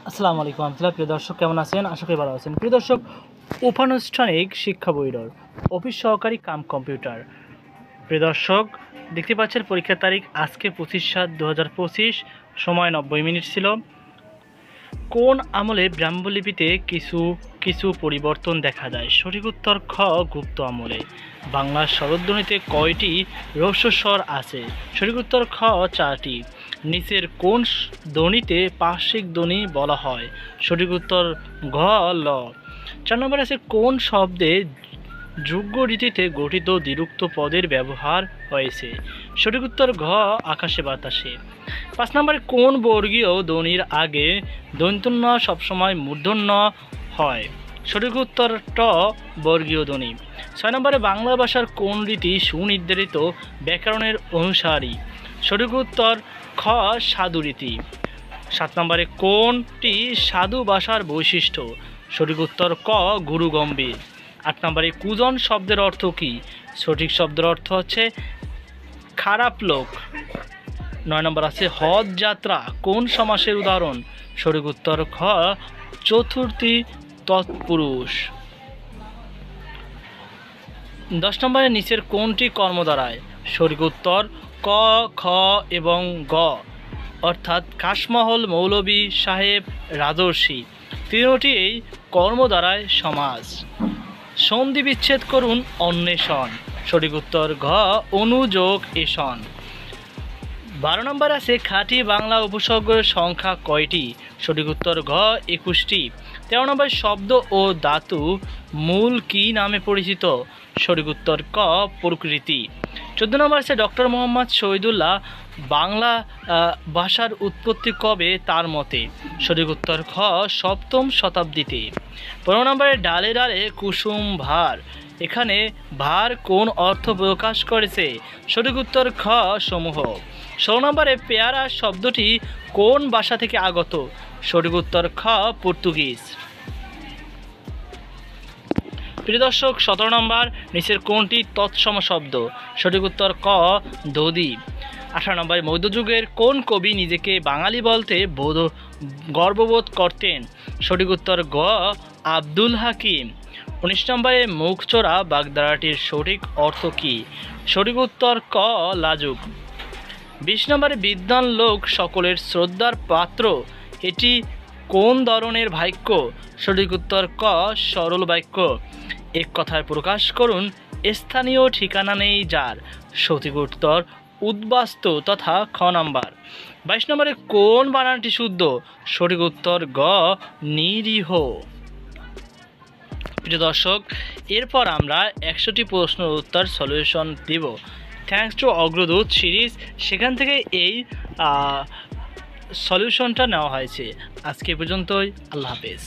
আসসালামু আলাইকুম রহমতুল্লাহ। প্রিয় দর্শক, কেমন আছেন? আশা করি ভালো আছেন। প্রিয় দর্শক, উপানুষ্ঠানিক শিক্ষা বইরর অফিস সহকারী কাম কম্পিউটার। প্রিয় দর্শক, দেখতে পাচ্ছেন পরীক্ষার তারিখ আজকে 25/7/2025, সময় 90 মিনিট ছিল। কোন আমলে ব্রাহ্মলিপিতে কিছু কিছু পরিবর্তন দেখা যায়? সঠিক উত্তর খ, গুপ্ত আমলে। বাংলার স্বরধ্বনিতে কয়টি রস্বস্বর আছে? সঠিক উত্তর খ, 4টি। নিচের কোন ধ্বনিতে পার্শ্বিক ধ্বনি বলা হয়? সঠিক উত্তর ঘ, ল। 4 নম্বর আছে কোন শব্দে যোগ্য রীতিতে গঠিত দ্বিরুক্ত পদের ব্যবহার হয়েছে? সঠিক উত্তর ঘ, আকাশে বাতাসে। 5 নম্বরে কোন বর্গীয় ধ্বনির আগে দন্ত্যন্য সবসময় মূর্ধন্য হয়? সঠিক উত্তর ট, বর্গীয় ধ্বনি। 6 নম্বরে বাংলা ভাষার কোন রীতি সুনির্ধারিত ব্যাকরণের অনুসারী? সঠিক উত্তর খ, সাধু রীতি। 7 নম্বরে কোনটি সাধু ভাষার বৈশিষ্ট্য? সঠিক উত্তর ক, গুরু গম্ভীর। 8 নম্বরে কুজন শব্দের অর্থ কী? সঠিক শব্দের অর্থ হচ্ছে খারাপ লোক। 9 নম্বর আছে হজ যাত্রা কোন সমাসের উদাহরণ? সঠিক উত্তর খ, চতুর্থী তৎপুরুষ। 10 নম্বরে নিচের কোনটি কর্ম দাঁড়ায়? সঠিক উত্তর ক, খ এবং গ, অর্থাৎ খাসমহল, মৌলভী সাহেব, রাজর্ষি, তিনটি এই কর্ম দ্বারায় সমাজ। সন্ধি বিচ্ছেদ করুন অন্বেষণ। সঠিক উত্তর ঘ, অনুযোগ এষণ। 12 নম্বর আছে খাঁটি বাংলা উপসর্গের সংখ্যা কয়টি? সঠিক উত্তর ঘ, 21টি। 13 নম্বর শব্দ ও ধাতু মূল কি নামে পরিচিত? সঠিক উত্তর ক, প্রকৃতি। 14 নম্বর আছে ডক্টর মোহাম্মদ শহীদুল্লাহ বাংলা ভাষার উৎপত্তি কবে তার মতে? সঠিক উত্তর খ, 7ম শতাব্দীতে। 15 নম্বরে ডালে ডালে কুসুম ভার, এখানে ভার কোন অর্থ প্রকাশ করেছে? সঠিক উত্তর খ, সমূহ। 16 নম্বরে পেয়ারা শব্দটি কোন ভাষা থেকে আগত? সঠিক উত্তর খ, পর্তুগিজ। প্রিয় দর্শক, 17 নম্বর নিচের কোনটি তৎসম শব্দ? সঠিক উত্তর ক, দধি। 18 নম্বরে মধ্যযুগের কোন কবি নিজেকে বাঙালি বলতে গর্ববোধ করতেন? সঠিক উত্তর গ, আব্দুল হাকিম। 19 নম্বরে মুখচোরা বাগধারাটির সঠিক অর্থ কী? সঠিক উত্তর ক, লাজুক। 20 নম্বরে বিদ্বান লোক সকলের শ্রদ্ধার পাত্র, এটি কোন ধরনের বাক্য? সঠিক উত্তর ক, সরল বাক্য। এক কথায় প্রকাশ করুন স্থানীয় ঠিকানা নেই যার। সঠিক উত্তর উদ্বাস্তু তথা খ নম্বর। 22 নম্বরে কোন বানানটি শুদ্ধ? সঠিক উত্তর গ, নিরীহ। প্রিয় দর্শক, এরপর আমরা 100টি প্রশ্নের উত্তর সলিউশন দিব। থ্যাঙ্কস টু অগ্রদূত সিরিজ, সেখান থেকে এই সলিউশনটা নেওয়া হয়েছে। আজকে পর্যন্তই, আল্লাহ হাফেজ।